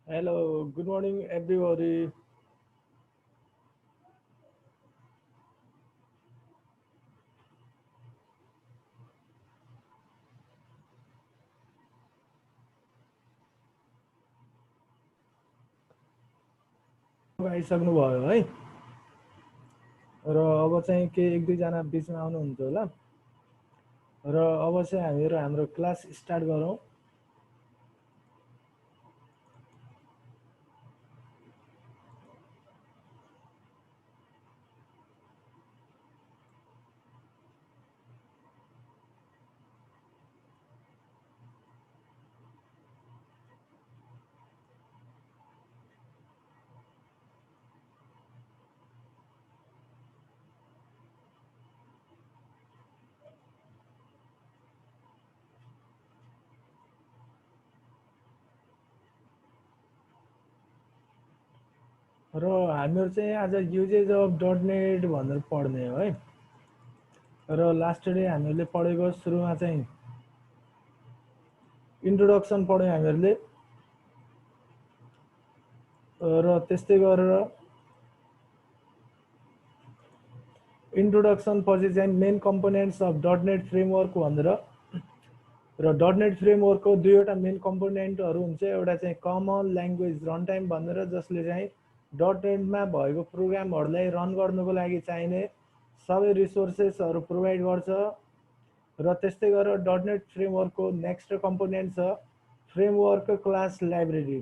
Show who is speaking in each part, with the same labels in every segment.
Speaker 1: Hello, good morning everybody. आइसक्नुभयो है र अब चाहिँ के एक दुईजना बिचमा आउनुहुन्छ होला र अब चाहिँ हामीहरू हाम्रो क्लास स्टार्ट गरौँ। र हामीहरू चाहिँ आज युजेज अफ डट नेट भनेर पढ्ने हो है। र लास्ट डे हामीहरूले पढेको सुरुमा चाहिँ इन्ट्रोडक्सन पढ्यौँ हामीहरूले र त्यस्तै गरेर इन्ट्रोडक्सन पछि चाहिँ main components of dot net framework भनेर र डट नेट फ्रेमवर्कको दुईवटा मेन कम्पोनेन्टहरू हुन्छ। एउटा चाहिँ कमन ल्याङ्ग्वेज रन टाइम भनेर जसले चाहिँ डट नेटमा भएको प्रोग्रामहरूलाई रन गर्नुको लागि चाहिने सबै रिसोर्सेसहरू प्रोभाइड गर्छ। र त्यस्तै गरेर डट नेट फ्रेमवर्कको नेक्स्ट कम्पोनेन्ट छ फ्रेमवर्क क्लास लाइब्रेरी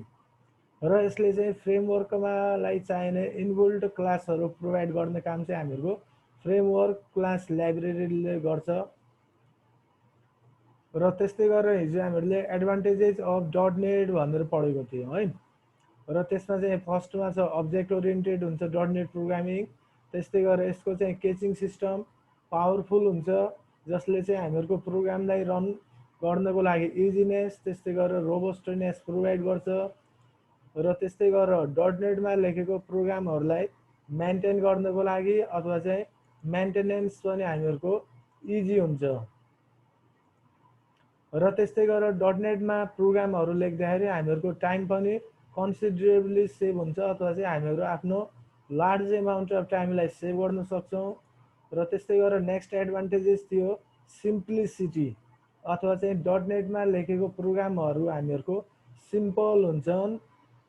Speaker 1: र यसले चाहिँ फ्रेमवर्कमालाई चाहिने इनबिल्ट क्लासहरू प्रोभाइड गर्ने काम चाहिँ हामीहरूको फ्रेमवर्क क्लास लाइब्रेरीले गर्छ। र त्यस्तै गरेर हिजो हामीहरूले एडभान्टेजेस अफ डट नेट भनेर पढेको थियौँ है। र त्यसमा चाहिँ फर्स्टमा छ अब्जेक्ट ओरिएन्टेड हुन्छ डट नेट प्रोग्रामिङ। त्यस्तै गरेर यसको चाहिँ केचिङ सिस्टम पावरफुल हुन्छ जसले चाहिँ हामीहरूको प्रोग्रामलाई रन गर्नको लागि इजिनेस त्यस्तै गरेर रोबस्टनेस प्रोभाइड गर्छ। र त्यस्तै गरेर डट नेटमा लेखेको प्रोग्रामहरूलाई मेन्टेन गर्नको लागि अथवा चाहिँ मेन्टेनेन्स पनि हामीहरूको इजी हुन्छ। र त्यस्तै गरेर डट नेटमा प्रोग्रामहरू लेख्दाखेरि हामीहरूको टाइम पनि कन्सिडरेबली सेभ हुन्छ अथवा चाहिँ हामीहरू आफ्नो लार्ज एमाउन्ट अफ टाइमलाई सेभ गर्न सक्छौँ। र त्यस्तै गरेर नेक्स्ट एडभान्टेजेस थियो सिम्प्लिसिटी अथवा चाहिँ डट नेटमा लेखेको प्रोग्रामहरू हामीहरूको सिम्पल हुन्छन्।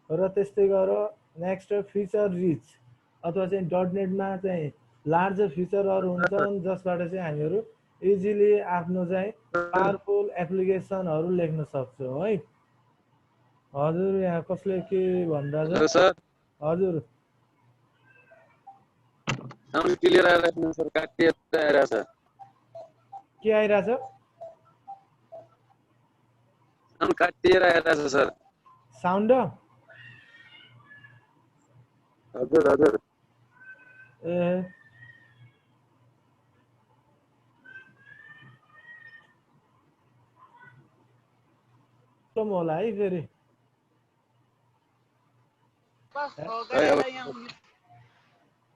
Speaker 1: र त्यस्तै गरेर नेक्स्ट फिचर रिच अथवा चाहिँ डट नेटमा चाहिँ लार्ज फिचरहरू हुन्छन् जसबाट चाहिँ हामीहरू इजिली आफ्नो चाहिँ पावरफुल एप्लिकेसनहरू लेख्न सक्छौँ है। हजुर यहाँ कसले के भनिरहेछ?
Speaker 2: सर
Speaker 1: हजुर
Speaker 2: साउन्ड क्लियर आइरहेको सर, काटिएर आइरहेछ।
Speaker 1: के आइरहेछ?
Speaker 2: साउन्ड काटिएर आइरहेछ सर।
Speaker 1: साउन्ड?
Speaker 2: हजुर हजुर
Speaker 1: ए प्रब्लम होला है फेरि।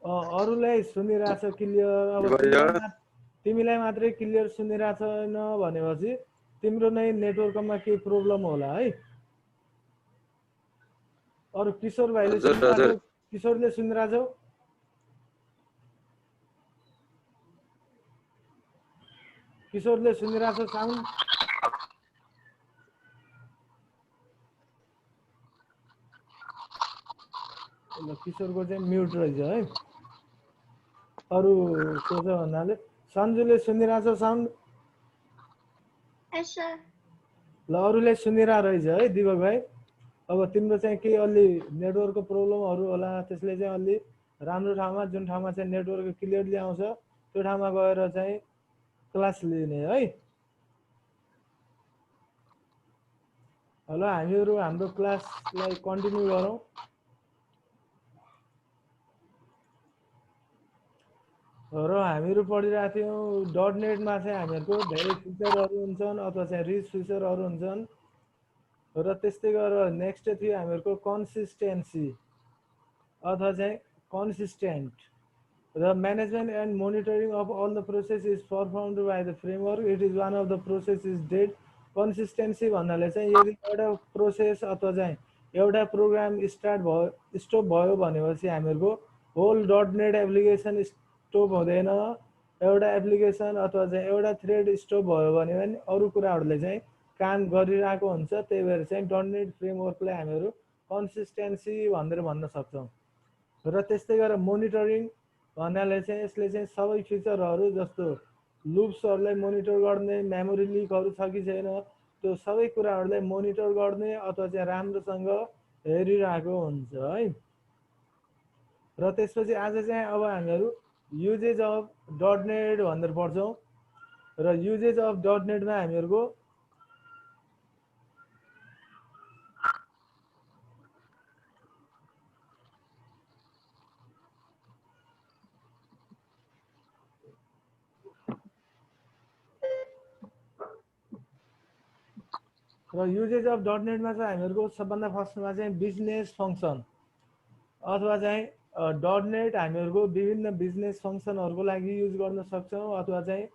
Speaker 1: अरूलाई सुनिरहेछ क्लियर, अब तिमीलाई मात्रै क्लियर सुनिरहेछ छैन भनेपछि तिम्रो नै नेटवर्कमा केही प्रब्लम होला है। अरू किशोर भाइले सुनिरहेछौ? किशोरले सुनिरहेछौ? किशोरले सुनिरहेछ साउन्ड? ल किशोरको चाहिँ म्युट रहेछ है। अरू को छ भन्नाले सन्जुले सुनिरहेछ साउन्ड? ल अरूले सुनिरह रहेछ है दिपक भाइ। अब तिम्रो चाहिँ केही अलि नेटवर्कको प्रब्लमहरू होला, त्यसले चाहिँ अलि राम्रो ठाउँमा जुन ठाउँमा चाहिँ नेटवर्क क्लियरली आउँछ त्यो ठाउँमा गएर चाहिँ क्लास लिने है। ल हामीहरू हाम्रो क्लासलाई कन्टिन्यू गरौँ। र हामीहरू पढिरहेको थियौँ डट नेटमा चाहिँ हामीहरूको धेरै फिचरहरू हुन्छन् अथवा चाहिँ रिच फिचरहरू हुन्छन्। र त्यस्तै गरेर नेक्स्ट थियो हामीहरूको कन्सिस्टेन्सी अथवा चाहिँ consistent. The management and monitoring of all the process is performed by the framework. It is one of the process is dead. Consistency भन्नाले चाहिँ यदि एउटा प्रोसेस अथवा चाहिँ एउटा प्रोग्राम स्टप भयो भनेपछि हामीहरूको होल .NET एप्लिकेसन स्टप हुँदैन। एउटा एप्लिकेसन अथवा चाहिँ एउटा थ्रेड स्टप भयो भने पनि अरू कुराहरूले चाहिँ काम गरिरहेको हुन्छ। त्यही भएर चाहिँ .NET फ्रेमवर्कलाई हामीहरू कन्सिस्टेन्सी भनेर भन्न सक्छौँ। र त्यस्तै गरेर मोनिटरिङ भन्नाले चाहिँ यसले चाहिँ सबै फिचरहरू जस्तो लुप्सहरूलाई मोनिटर गर्ने, मेमोरी लिकहरू छ कि छैन त्यो सबै कुराहरूलाई मोनिटर गर्ने अथवा चाहिँ राम्रोसँग हेरिरहेको हुन्छ है। र त्यसपछि आज चाहिँ अब हामीहरू युजेज अफ .NET भनेर पढ्छौँ। र युजेज अफ .NET मा हामीहरूको युजेज अफ .NET मा चाहिँ हामीहरूको सबभन्दा फर्स्टमा चाहिँ बिजनेस फङ्सन अथवा चाहिँ .NET हामीहरूको विभिन्न बिजनेस फङ्सनहरूको लागि युज गर्न सक्छौँ अथवा चाहिँ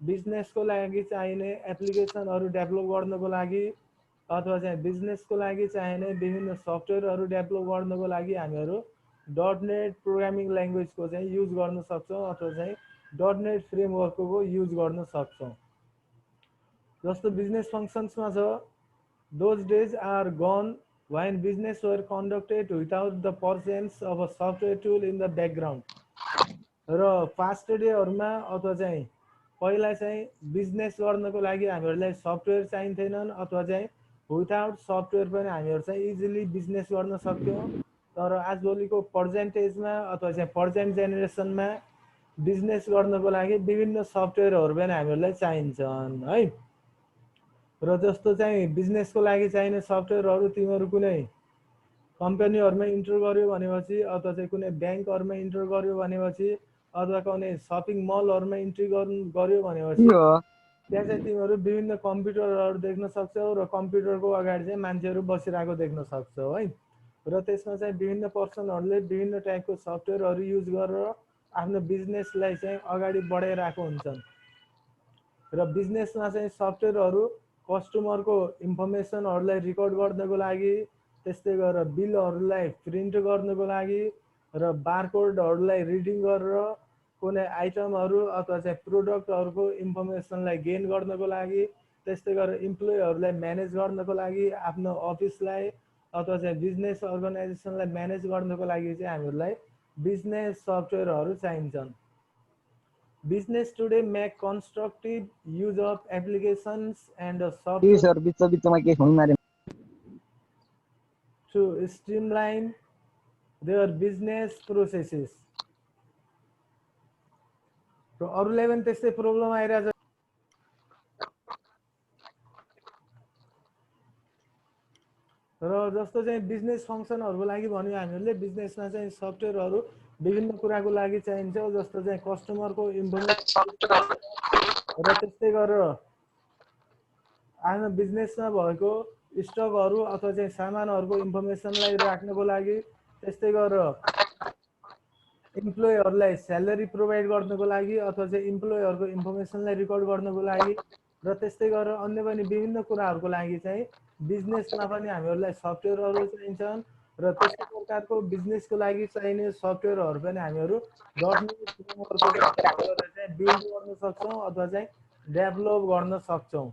Speaker 1: बिजनेसको लागि चाहिने एप्लिकेसनहरू डेभलप गर्नको लागि अथवा चाहिँ बिजनेसको लागि चाहिने विभिन्न सफ्टवेयरहरू डेभलप गर्नको लागि हामीहरू .NET प्रोग्रामिङ ल्याङ्ग्वेजको चाहिँ युज गर्न सक्छौँ अथवा चाहिँ .NET फ्रेमवर्कको युज गर्न सक्छौँ। जस्तो बिजनेस फङ्सन्समा छ those days are gone when business were conducted without the presence of a software tool in the background। र पास्ट डेहरूमा अथवा चाहिँ पहिला चाहिँ बिजनेस गर्नको लागि हामीहरूलाई सफ्टवेयर चाहिन्थेनन् अथवा चाहिँ विदाउट सफ्टवेयर पनि हामीहरू चाहिँ इजिली बिजनेस गर्न सक्थ्यौँ। तर आजभोलिको प्रेजेन्ट एजमा अथवा चाहिँ प्रेजेन्ट जेनेरेसनमा बिजनेस गर्नको लागि विभिन्न सफ्टवेयरहरू पनि हामीहरूलाई चाहिन्छन् है। र जस्तो चाहिँ बिजनेसको लागि चाहिने सफ्टवेयरहरू तिमीहरू कुनै कम्पनीहरूमा इन्टर गर्यो भनेपछि अथवा चाहिँ कुनै ब्याङ्कहरूमा इन्टर गर्यो भनेपछि अथवा कुनै सपिङ मलहरूमा इन्ट्री गर्यो भनेपछि त्यहाँ चाहिँ तिमीहरू विभिन्न कम्प्युटरहरू देख्न सक्छौ र कम्प्युटरको अगाडि चाहिँ मान्छेहरू बसिरहेको देख्न सक्छौ है। र त्यसमा चाहिँ विभिन्न पर्सनहरूले विभिन्न टाइपको सफ्टवेयरहरू युज गरेर आफ्नो बिजनेसलाई चाहिँ अगाडि बढाइरहेको हुन्छन्। र बिजनेसमा चाहिँ सफ्टवेयरहरू कस्टमरको इन्फर्मेसनहरूलाई रिकर्ड गर्नको लागि, त्यस्तै गरेर बिलहरूलाई प्रिन्ट गर्नको लागि र बारकोडहरूलाई रिडिङ गरेर कुनै आइटमहरू अथवा चाहिँ प्रोडक्टहरूको इन्फर्मेसनलाई गेन गर्नको लागि, त्यस्तै गरेर इम्प्लोइहरूलाई म्यानेज गर्नको लागि, आफ्नो अफिसलाई अथवा चाहिँ बिजनेस अर्गनाइजेसनलाई म्यानेज गर्नको लागि चाहिँ हामीहरूलाई business सफ्टवेयरहरू चाहिन्छन्। Business today make constructive use of applications and software to streamline their business processes। र अरूलाई पनि त्यस्तै प्रब्लम आइरहेछ। र जस्तो चाहिँ बिजनेस फङ्सनहरूको लागि भन्यो हामीहरूले बिजनेसमा चाहिँ सफ्टवेयरहरू विभिन्न कुराको लागि चाहिन्छ जस्तो चाहिँ कस्टमरको इन्फर्मेसन र त्यस्तै गरेर आफ्नो बिजनेसमा भएको स्टकहरू अथवा चाहिँ सामानहरूको इन्फर्मेसनलाई राख्नको लागि, त्यस्तै गरेर इम्प्लोइहरूलाई स्यालेरी प्रोभाइड गर्नको लागि अथवा चाहिँ इम्प्लोइहरूको इन्फर्मेसनलाई रिकर्ड गर्नको लागि र त्यस्तै गरेर अन्य पनि विभिन्न कुराहरूको लागि चाहिँ बिजनेसमा पनि हामीहरूलाई सफ्टवेयरहरू चाहिन्छन्। र त्यस्तै प्रकारको बिजनेसको लागि चाहिने सफ्टवेयरहरू पनि हामीहरू .NET फ्रेमवर्कबाट चाहिँ बिल्ड गर्न सक्छौँ अथवा चाहिँ डेभलप गर्न सक्छौँ।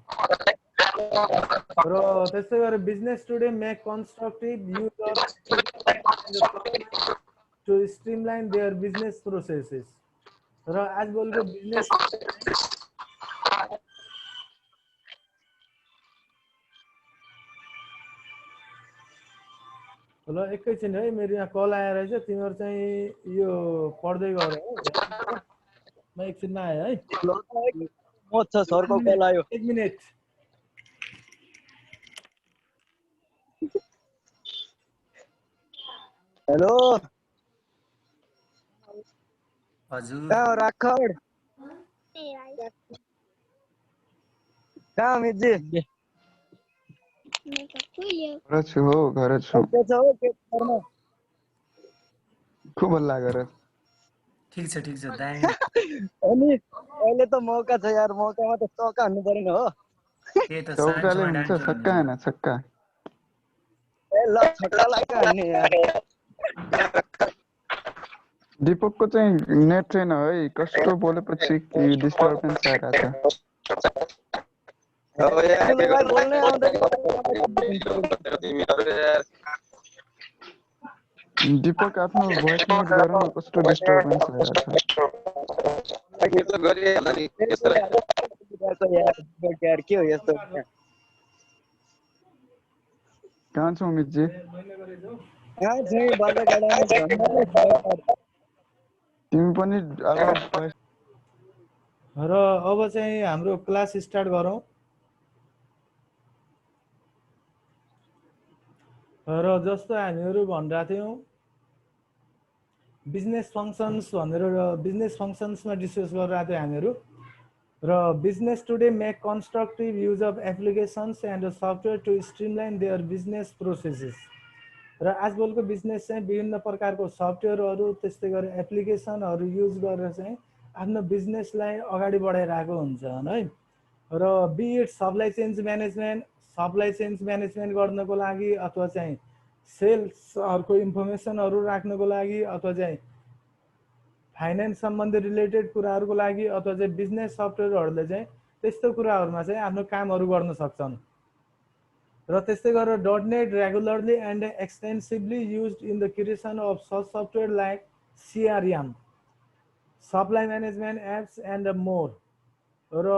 Speaker 1: र त्यस्तै गरेर business today make constructive use of to streamline their business processes। र आजभोलिको बिजनेस ल एकैछिन है, मेरो यहाँ कल आएर रहेछ, तिमीहरू चाहिँ यो पढ्दै गर है। म एकछिनमा आएँ है।
Speaker 3: म छ सरको कल आयो।
Speaker 1: 1 मिनेट।
Speaker 3: हेलो
Speaker 4: हजुर
Speaker 3: कहाँ राखड कहाँ मिजी
Speaker 5: घर छु हो, घर छु।
Speaker 3: के छ हो के गर्न
Speaker 5: खूब हल्ला गर।
Speaker 4: ठिक छ दाइ।
Speaker 3: अनि अहिले त मौका छ यार, मौकामा त चौका हान्नु पर्दैन हो।
Speaker 4: त्यही त
Speaker 5: चौकाले हुन्छ, छक्का हैन छक्का।
Speaker 3: ए ल छोटालाई काट्ने यार
Speaker 5: दीपकको चाहिँ नेट छैन है कस्तो बोलेपछि कि डिस्टर्बेन्स आइरहेछ
Speaker 2: अब यार के
Speaker 3: ठुलोलाई
Speaker 2: गर्नु?
Speaker 3: बोल्नै आउँदैन
Speaker 2: तिमीहरू यार
Speaker 5: दीपक आफ्नो भोइस म्युट गर न कस्तो डिस्टर्बेन्स आइरहेछ
Speaker 2: यो त गरिहाल्ला नि यस्तो
Speaker 3: यार यार के हो यस्तो
Speaker 5: कहाँ छौ अमितजी
Speaker 3: यहाँ चाहिँ बाजागाडामा झन्डै सरकार
Speaker 5: तिमी पनि अब voice-
Speaker 1: र अब चाहिँ हाम्रो क्लास स्टार्ट गरौँ र जस्तो हामीहरू भनिरहेको थियौँ बिजनेस फङ्सन्स भनेर बिजनेस फङ्सन्समा डिस्कस गरिरहेको थियो हामीहरू र business today make constructive use of applications and software to streamline their business processes र आजकलको बिजनेस चाहिँ विभिन्न प्रकारको सफ्टवेयरहरू त्यस्तै गरी एप्लिकेसनहरू युज गरेर चाहिँ आफ्नो बिजनेसलाई अगाडि बढाइरहेको हुन्छन् है र बिट सप्लाई चेन्ज म्यानेजमेन्ट गर्नको लागि अथवा चाहिँ सेल्सहरूको इन्फर्मेसनहरू राख्नको लागि अथवा चाहिँ फाइनेन्स सम्बन्धी रिलेटेड कुराहरूको लागि अथवा चाहिँ बिजनेस सफ्टवेयरहरूले चाहिँ त्यस्तो कुराहरूमा चाहिँ आफ्नो कामहरू गर्न सक्छन् र त्यस्तै गरेर .NET regularly and extensively used in the creation of such software like CRM supply management apps and more र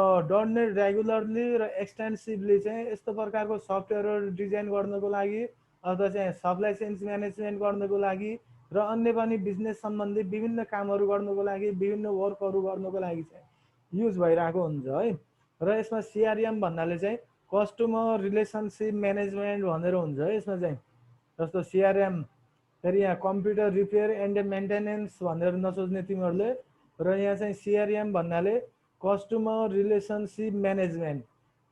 Speaker 1: .NET रेगुलरली र एक्सटेन्सिभली चाहिँ यस्तो प्रकारको सफ्टवेयरहरू डिजाइन गर्नको लागि अथवा चाहिँ सप्लाई चेन्स म्यानेजमेन्ट गर्नको लागि र अन्य पनि बिजनेस सम्बन्धी विभिन्न कामहरू गर्नको लागि विभिन्न वर्कहरू गर्नको लागि चाहिँ युज भइरहेको हुन्छ है र यसमा CRM भन्नाले चाहिँ कस्टमर रिलेसनसिप म्यानेजमेन्ट भनेर हुन्छ है यसमा चाहिँ जस्तो CRM फेरि यहाँ कम्प्युटर रिपेयर एन्ड मेन्टेनेन्स भनेर नसोच्ने तिमीहरूले र यहाँ चाहिँ CRM भन्नाले कस्टमर रिलेसनसिप म्यानेजमेन्ट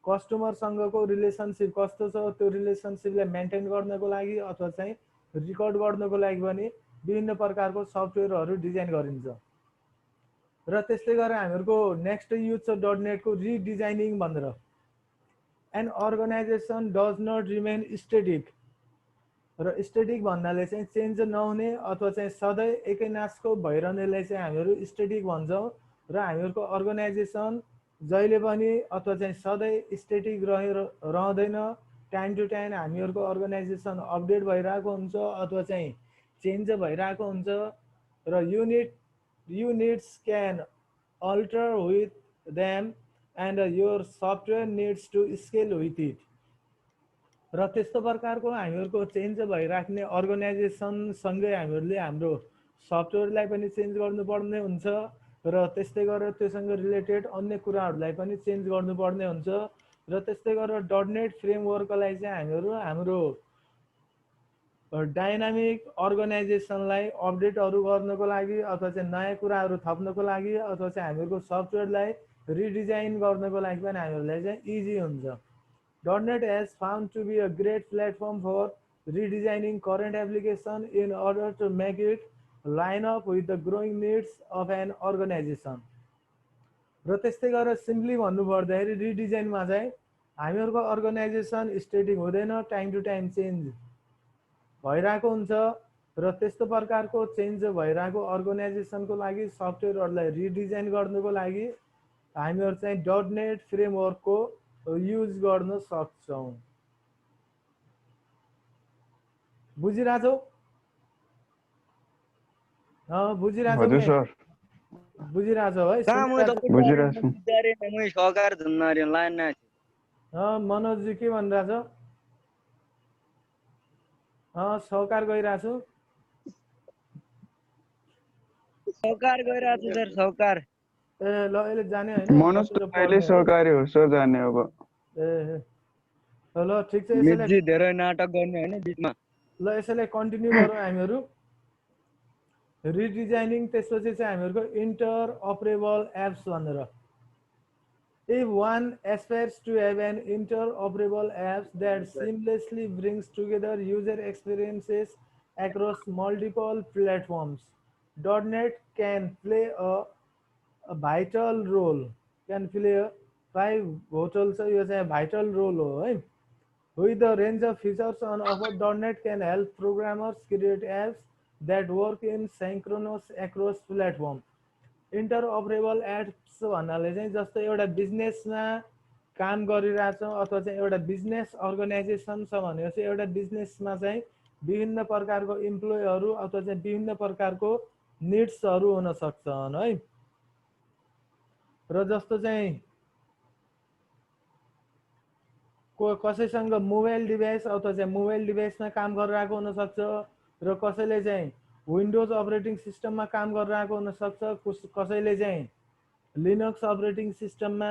Speaker 1: कस्टमरसँगको रिलेसनसिप कस्तो छ त्यो रिलेसनसिपलाई मेन्टेन गर्नको लागि अथवा चाहिँ रिकर्ड गर्नको लागि पनि विभिन्न प्रकारको सफ्टवेयरहरू डिजाइन गरिन्छ र त्यस्तै गरेर हामीहरूको नेक्स्ट युज छ .NET को रिडिजाइनिङ भनेर an organisation does not remain static र स्टेटिक भन्नाले चाहिँ चेन्ज नहुने अथवा चाहिँ सधैँ एकै नासको भइरहनेलाई चाहिँ हामीहरू स्टेटिक भन्छौँ र हामीहरूको अर्गनाइजेसन जहिले पनि अथवा चाहिँ सधैँ स्टेटिक रहँदैन टाइम टु टाइम हामीहरूको अर्गनाइजेसन अपडेट भइरहेको हुन्छ अथवा चाहिँ चेन्ज भइरहेको हुन्छ र units can alter with them and your software needs to scale with it र त्यस्तो प्रकारको हामीहरूको चेन्ज भइराख्ने अर्गनाइजेसनसँगै हामीहरूले हाम्रो सफ्टवेयरलाई पनि चेन्ज गर्नुपर्ने हुन्छ र त्यस्तै गरेर त्योसँग रिलेटेड अन्य कुराहरूलाई पनि चेन्ज गर्नुपर्ने हुन्छ र त्यस्तै गरेर .NET फ्रेमवर्कलाई चाहिँ हामीहरू हाम्रो डाइनामिक अर्गनाइजेसनलाई अपडेटहरू गर्नको लागि अथवा चाहिँ नयाँ कुराहरू थप्नको लागि अथवा चाहिँ हामीहरूको सफ्टवेयरलाई रिडिजाइन गर्नको लागि पनि हामीहरूलाई चाहिँ इजी हुन्छ .NET has found to be a great platform for redesigning current application in order to make it line up with the growing needs of an organization. र त्यस्तै गरेर सिम्पली भन्नुपर्दाखेरि रिडिजाइनमा चाहिँ हामीहरूको अर्गनाइजेसन स्टेटिक हुँदैन टाइम टु टाइम चेन्ज भइरहेको हुन्छ र त्यस्तो प्रकारको चेन्ज भइरहेको अर्गनाइजेसनको लागि सफ्टवेयरहरूलाई रिडिजाइन गर्नको लागि हामीहरू चाहिँ .NET फ्रेमवर्कको युज गर्न सक्छौँ बुझिरहेछौ बुझिरहेछौ
Speaker 5: हजुर सर
Speaker 1: बुझिरहेछौ है
Speaker 3: कहाँ म त
Speaker 5: बुझिरहेछु
Speaker 3: म सहकार झन्नारे लाइन न
Speaker 1: मनोजजी के भनिरहेछ सहकार गइरहेछु
Speaker 3: सहकार गइरहेको छु सर सहकार
Speaker 1: ए ल अहिले जाने होइन
Speaker 5: मनोज त अहिले सहकारी हो सर जाने अब
Speaker 1: ए ल ठिक छ यसैलाई
Speaker 3: मितजी धेरै नाटक गर्ने हैन बीचमा
Speaker 1: ल यसैलाई कन्टिन्यू गरौँ हामीहरू रिडिजाइनिङ त्यसपछि चाहिँ हामीहरूको इन्टर अपरेबल एप्स भनेर If one aspires to have an interoperable app that seamlessly brings together user experiences across multiple platforms, .NET can play a vital role. Can play a 5 vital, so you say vital role हो है With the range of features on offer, .NET can help programmers create apps that work in synchronous across platform. Interoperable apps भन्नाले चाहिँ जस्तो एउटा बिजनेसमा काम गरिरहेछौँ अथवा चाहिँ एउटा बिजनेस अर्गनाइजेसन छ भनेपछि एउटा बिजनेसमा चाहिँ विभिन्न प्रकारको इम्प्लोइहरू अथवा चाहिँ विभिन्न प्रकारको निड्सहरू हुन सक्छन् है। र जस्तो चाहिँ कसैसँग मोबाइल डिभाइस अथवा चाहिँ मोबाइल डिभाइसमा काम गरिरहेको हुन सक्छ र कसैले चाहिँ विन्डोज अपरेटिङ सिस्टममा काम गरिरहेको हुन सक्छ, कसैले चाहिँ लिनक्स अपरेटिङ सिस्टममा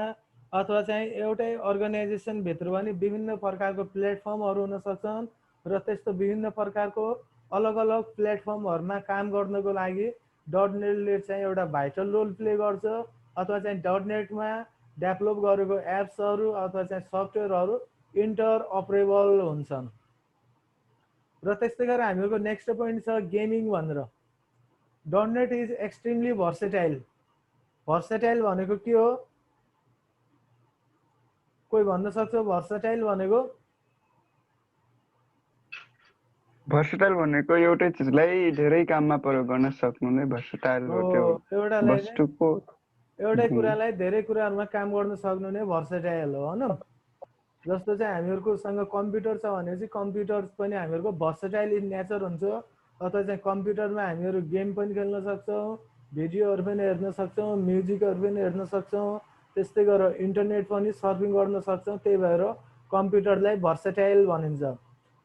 Speaker 1: अथवा चाहिँ एउटै अर्गनाइजेसन भित्र पनि विभिन्न प्रकारको प्लेटफर्महरू हुन सक्छन् र त्यस्तो विभिन्न प्रकारको अलग अलग प्लेटफर्महरुमा काम गर्नको लागि .NETले चाहिँ एउटा भाइटल रोल प्ले गर्छ अथवा चाहिँ .NETमा डेभलप गरेको एप्सहरू अथवा चाहिँ सफ्टवेयरहरू इन्टरअपरेबल हुन्छन्। र त्यस्तै गरेर हामीको नेक्स्ट पोइन्ट छ गेमिङ भनेर। .NET is extremely versatile. Versatile भनेको के हो? कोही भन्न सक्छ भर्सेटाइल भनेको?
Speaker 5: भर्सेटाइल भनेको एउटै चिजलाई धेरै काममा प्रयोग गर्न सक्नु नै भर्सेटाइल हो। त्यो वस्तुको
Speaker 1: एउटै कुरालाई धेरै कुराहरुमा काम गर्न सक्नु नै भर्सेटाइल हो हैन। जस्तो चाहिँ हामीहरुकोसँग कम्प्युटर छ भनेपछि कम्प्युटर पनि हामीहरुको भर्सेटाइल इन नेचर हुन्छ अथवा चाहिँ कम्प्युटरमा हामीहरु गेम पनि खेल्न सक्छौं, भिडियोहरु पनि हेर्न सक्छौं, म्युजिकहरु पनि हेर्न सक्छौं, त्यस्तै गरेर इन्टरनेट पनि सर्फिङ गर्न सक्छौं। त्यही भएर कम्प्युटरलाई भर्सेटाइल भनिन्छ।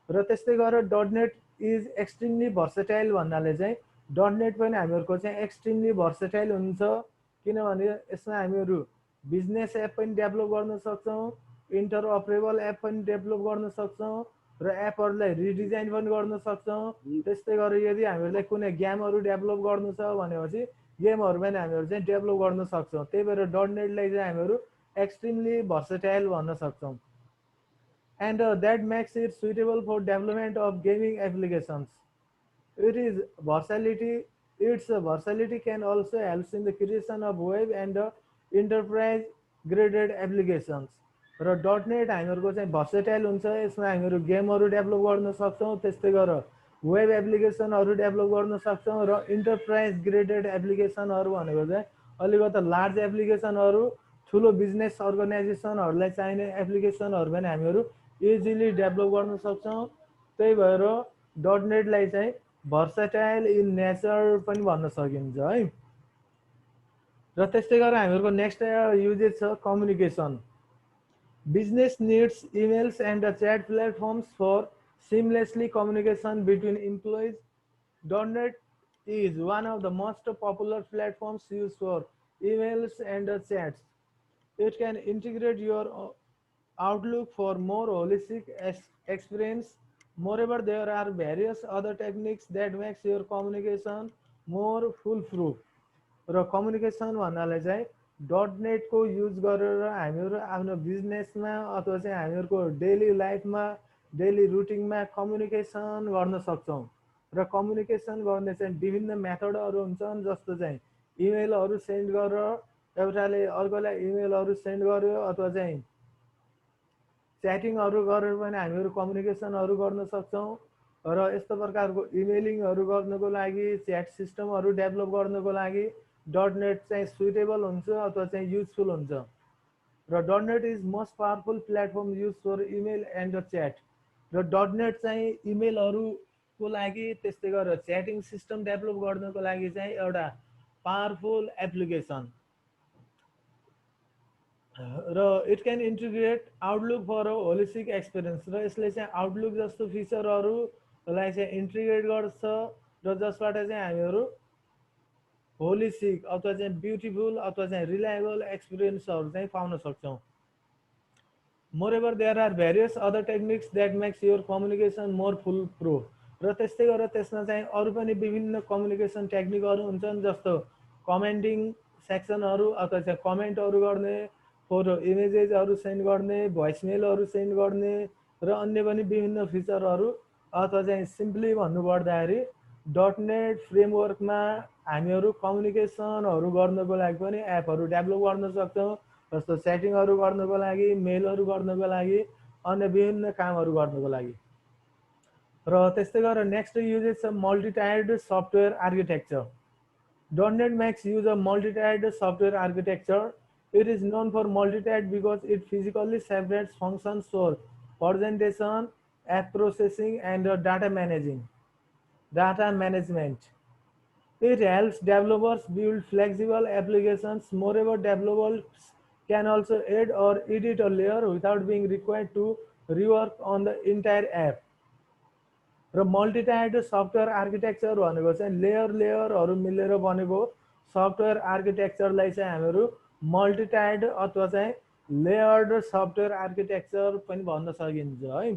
Speaker 1: र त्यस्तै गरेर .NET इज एक्सट्रिमली भर्सेटाइल भन्नाले चाहिँ .NET पनि हामीहरुको चाहिँ एक्सट्रिमली भर्सेटाइल हुन्छ किनभने यसमा हामीहरु बिजनेस एप पनि डेभलप गर्न सक्छौं, इन्टरअपरेबल एप पनि डेभलप गर्न सक्छौं र एपहरुलाई रिडिजाइन पनि गर्न सक्छौं। त्यस्तै गरेर यदि हामीहरुलाई कुनै गेमहरु डेभलप गर्नु छ भनेपछि गेमहरु पनि हामीहरु चाहिँ डेभलप गर्न सक्छौं। त्यही भएर .NETलाई चाहिँ हामीहरु एक्सट्रिमली भर्सेटाइल भन्न सक्छौं। And that makes it suitable for development of gaming applications. Its versatility can also help in the creation of web and enterprise graded applications. र .NET हामीहरुको चाहिँ भर्सेटाइल हुन्छ। यसमा हामीहरु गेमहरु डेभलप गर्न सक्छौं, त्यस्तै गरेर वेब एप्लिकेसनहरु डेभलप गर्न सक्छौं र इन्टरप्राइज ग्रेडेड एप्लिकेसनहरु भनेको चाहिँ अलिकति लार्ज एप्लिकेसनहरु, ठूलो बिजनेस अर्गनाइजेसनहरुलाई चाहिने एप्लिकेसनहरु पनि हामीहरु इजिली डेभलप गर्न सक्छौं। त्यही भएर .NETलाई चाहिँ भर्सेटाइल इन नेचर पनि भन्न सकिन्छ है। र त्यस्तै गरेर हामीहरुको नेक्स्ट युजेज छ communication. Business needs emails and chat platforms for seamlessly communication between employees. .NET is one of the most popular platforms used for emails and chats. It can integrate your Outlook for more holistic experience. Moreover, there are various other techniques that makes your communication more foolproof. र communication भन्नाले चाहिँ .NET को use गरेर हामीहरु आफ्नो बिजनेसमा अथवा चाहिँ हामीहरुको daily लाइफमा, डेली रुटिनमा कम्युनिकेसन गर्न सक्छौं। र कम्युनिकेसन गर्ने चाहिँ विभिन्न मेथडहरु हुन्छन्। जस्तो चाहिँ इमेलहरु सेन्ड गरेर एउटाले अर्कोलाई इमेलहरु सेन्ड गर्यो अथवा चाहिँ च्याटिङहरु गरेर पनि हामीहरु कम्युनिकेसनहरु गर्न सक्छौं। र यस्तो प्रकारको इमेलिङहरु गर्नको लागि, च्याट सिस्टमहरु डेभलप गर्नको लागि .NET चाहिँ सुटेबल हुन्छ अथवा चाहिँ युजफुल हुन्छ। र .NET is most powerful platform use for email and chat. र .NET चाहिँ इमेलहरुको लागि त्यस्तै गरेर च्याटिङ सिस्टम डेभलप गर्नको लागि चाहिँ एउटा पावरफुल एप्लिकेसन। र it can integrate Outlook for a holistic experience. र यसले चाहिँ आउटलुक जस्तो फिचरहरुलाई चाहिँ इन्टिग्रेट गर्छ र जसबाट चाहिँ हामीहरु होलिस्टिक अथवा चाहिँ ब्युटिफुल अथवा चाहिँ रिलायबल एक्सपिरियन्सहरु चाहिँ पाउन सक्छौं। Moreover, there are various other techniques that makes your communication more foolproof. र त्यस्तै गरेर त्यसमा चाहिँ अरु पनि विभिन्न कम्युनिकेसन टेक्निकहरु हुन्छन्। जस्तो कमेन्टिङ सेक्सनहरु अथवा चाहिँ कमेन्टहरु गर्ने, फोटो इमेजेसहरु सेन्ड गर्ने, भोइस मेलहरु सेन्ड गर्ने र अन्य पनि विभिन्न फिचरहरु अथवा चाहिँ सिम्पली भन्नु पर्दाखेरि .NET फ्रेमवर्कमा हामीहरु कम्युनिकेसनहरु गर्नको लागि पनि एपहरु डेभलप गर्न सक्छौं। जस्तो च्याटिङहरु गर्नको लागि, मेलहरु गर्नको लागि, अन्य विभिन्न कामहरू गर्नको लागि। र त्यस्तै गरेर नेक्स्ट युजेस छ multi-tired software architecture. .NET makes use of multi-tied software architecture. It is known for multi-tied because it physically separates functions for presentation, app processing, and data management. It helps developers build flexible applications. Moreover, developers can also add or edit a layer without being required to rework on the entire app. र multi-tired software architecture भनेको चाहिँ लेयरहरू मिलेर बनेको software आर्किटेक्चरलाई चाहिँ हामीहरू multi-tired अथवा चाहिँ layered software architecture पनि भन्न सकिन्छ है,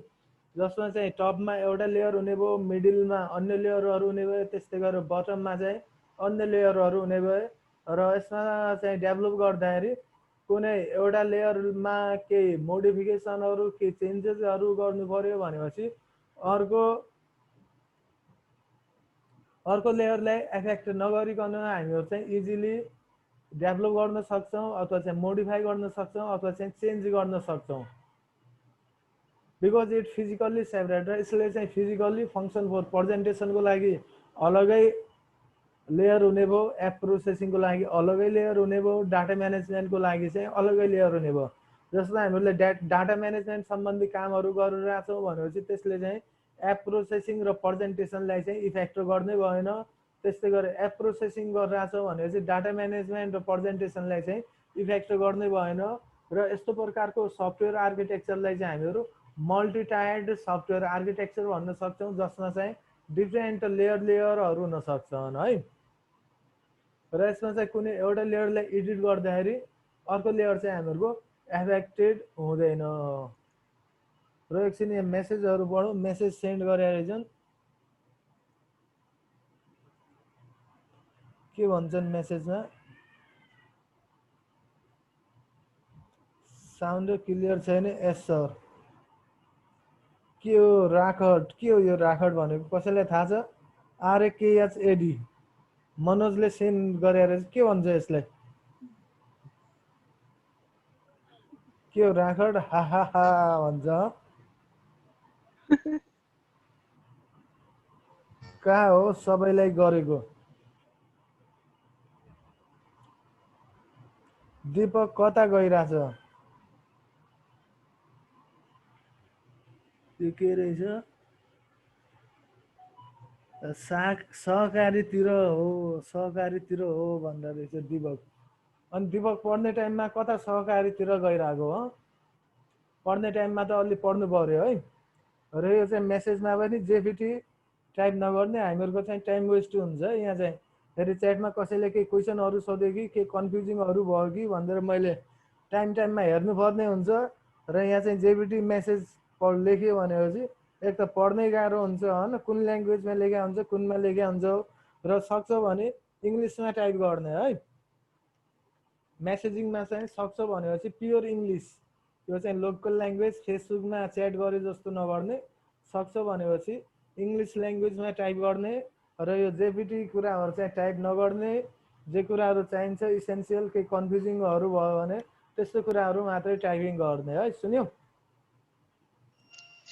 Speaker 1: जसमा चाहिँ टपमा एउटा लेयर हुने भयो, मिडलमा अन्य लेयरहरू हुने भयो, त्यस्तै गरेर बटममा चाहिँ अन्य लेयरहरू हुने भयो। र यसमा चाहिँ डेभलप गर्दाखेरि कुनै एउटा लेयरमा केही मोडिफिकेसनहरू केही चेन्जेसहरू गर्नु पर्यो भनेपछि अर्को लेयरलाई एफेक्ट नगरिकन हामीहरू चाहिँ इजिली डेभलप गर्न सक्छौँ अथवा चाहिँ मोडिफाई गर्न सक्छौँ अथवा चाहिँ चेन्ज गर्न सक्छौँ। बिकज इट फिजिकल्ली सेपरेट, र यसले चाहिँ फिजिकल्ली फङ्सन फर प्रेजेन्टेसनको लागि अलगै लेयर हुने भयो, एप प्रोसेसिङको लागि अलगै लेयर हुने भयो, डाटा म्यानेजमेन्टको लागि चाहिँ अलगै लेयर हुने भयो। जसमा हामीले डाटा म्यानेजमेन्ट सम्बन्धी कामहरू गरिरहेछौँ भनेपछि त्यसले चाहिँ एप प्रोसेसिङ र प्रेजेन्टेसनलाई चाहिँ इफेक्ट गर्नै भएन। त्यस्तै गरेर एप प्रोसेसिङ गरिरहेछौँ भनेपछि डाटा म्यानेजमेन्ट र प्रेजेन्टेसनलाई चाहिँ इफेक्ट गर्नै भएन। र यस्तो प्रकारको सफ्टवेयर आर्किटेक्चरलाई चाहिँ हामीहरू मल्टी-टायर्ड सफ्टवेयर आर्किटेक्चर भन्न सक्छौँ, जसमा चाहिँ डिफ्रेन्ट लेयरहरू हुन सक्छन् है। र यसमा चाहिँ कुनै एउटा लेयरलाई एडिट गर्दाखेरि अर्को लेयर चाहिँ हामीहरूको एफेक्टेड हुँदैन। र एकछिन यहाँ मेसेजहरू पढौँ, मेसेज सेन्ड गरेर रहेछन्, के भन्छन् मेसेजमा? साउन्ड क्लियर छैन। S sir. के हो राखड? के हो यो राखड भनेको कसैलाई थाहा छ? RAKHAD मनोजले सेन्ड गरेर के भन्छ यसलाई? के हो राखड? हा हा हा भन्छ। कहाँ हो सबैलाई गरेको? दीपक कता गइरहेछ? यो के रहेछ? सहकारीतिर हो भन्दा रहेछ दीपक। अनि दीपक पढ्ने टाइममा कता सहकारीतिर गइरहेको हो? पढ्ने टाइममा त अलि पढ्नु पर्यो है। र यो चाहिँ मेसेजमा पनि जेपिटी टाइप नगर्ने, हामीहरूको चाहिँ टाइम वेस्ट हुन्छ। यहाँ चाहिँ फेरि च्याटमा कसैले केही क्वेसनहरू सोध्यो कि के कन्फ्युजिङहरू भयो कि भनेर मैले टाइममा हेर्नुपर्ने हुन्छ। र यहाँ चाहिँ जेपिटी मेसेज लेख्यो भनेपछि एक त पढ्नै गाह्रो हुन्छ होइन, कुन ल्याङ्ग्वेजमा लेखा हुन्छ कुनमा लेखा हुन्छ। र सक्छ भने इङ्ग्लिसमा टाइप गर्ने है। मेसेजिङमा चाहिँ सक्छ भनेपछि प्योर इङ्ग्लिस, यो चाहिँ लोकल ल्याङ्ग्वेज फेसबुकमा च्याट गरे जस्तो नगर्ने, सक्छ भनेपछि इङ्ग्लिस ल्याङ्ग्वेजमा टाइप गर्ने। र यो जेपिटी कुराहरू चाहिँ टाइप नगर्ने, जे कुराहरू चाहिन्छ इसेन्सियल केही कन्फ्युजिङहरू भयो भने त्यस्तो कुराहरू मात्रै टाइपिङ गर्ने है। सुन्यो?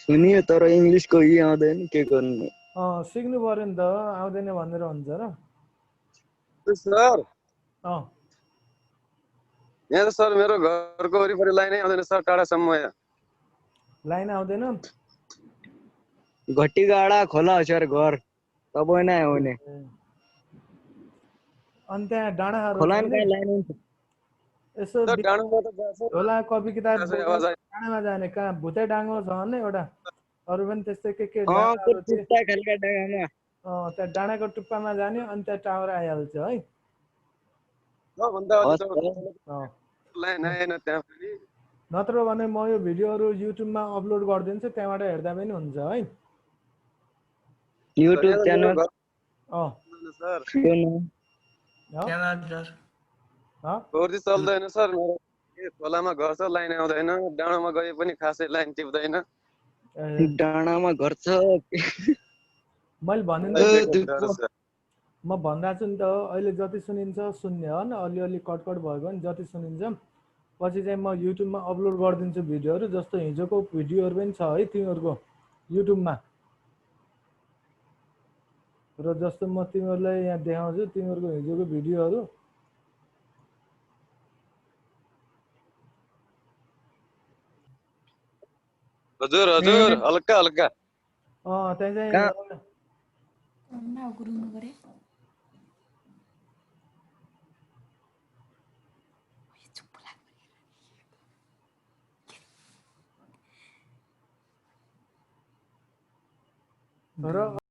Speaker 3: सुनियो, तर इङ्ग्लिसको आउँदैन, के गर्नु?
Speaker 1: सिक्नु पर्यो नि त, आउँदैन भनेर हुन्छ र
Speaker 2: सर। यहाँ त सर मेरो घरको वरिपरि लाइनै आउँदैन सर, टाढासम्म यहाँ
Speaker 1: लाइन आउँदैन।
Speaker 3: घटीगाडा खोला सर घर तपाईँ नै आउने।
Speaker 1: अनि त्यहाँ डाँडाहरू
Speaker 3: खोलामा कहाँ लाइन हुन्छ?
Speaker 1: यसो होला कपी किताब डाँडामा जाने, कहाँ भुते डाँगो छ भने एउटा, अरू पनि त्यस्तै के त्यहाँ डाँडाको टुप्पामा जाने अनि त्यहाँ टावर आइहाल्छ है। नत्र भने म यो भिडियोहरू युट्युबमा अपलोड गरिदिन्छु, त्यहाँबाट हेर्दा पनि हुन्छ है।
Speaker 3: युट्युब च्यानल
Speaker 2: चल्दैन सर, मेरो खोलामा घर छ, लाइन आउँदैन। डाँडामा गए पनि खासै लाइन टिप्दैन।
Speaker 3: डाँडामा घर छ
Speaker 1: मैले म भन्दा छु नि त, अहिले जति सुनिन्छ सुन्ने हो न, अलिअलि कटकट भएको नि जति सुनिन्छ पछि चाहिँ म युट्युबमा अपलोड गरिदिन्छु भिडियोहरू। जस्तो हिजोको भिडियोहरू पनि छ है तिमीहरूको युट्युबमा। र जस्तो म तिमीहरूलाई यहाँ देखाउँछु तिमीहरूको हिजोको भिडियोहरू।
Speaker 2: हजुर हजुर हल्का हल्का
Speaker 1: त्यहाँ चाहिँ र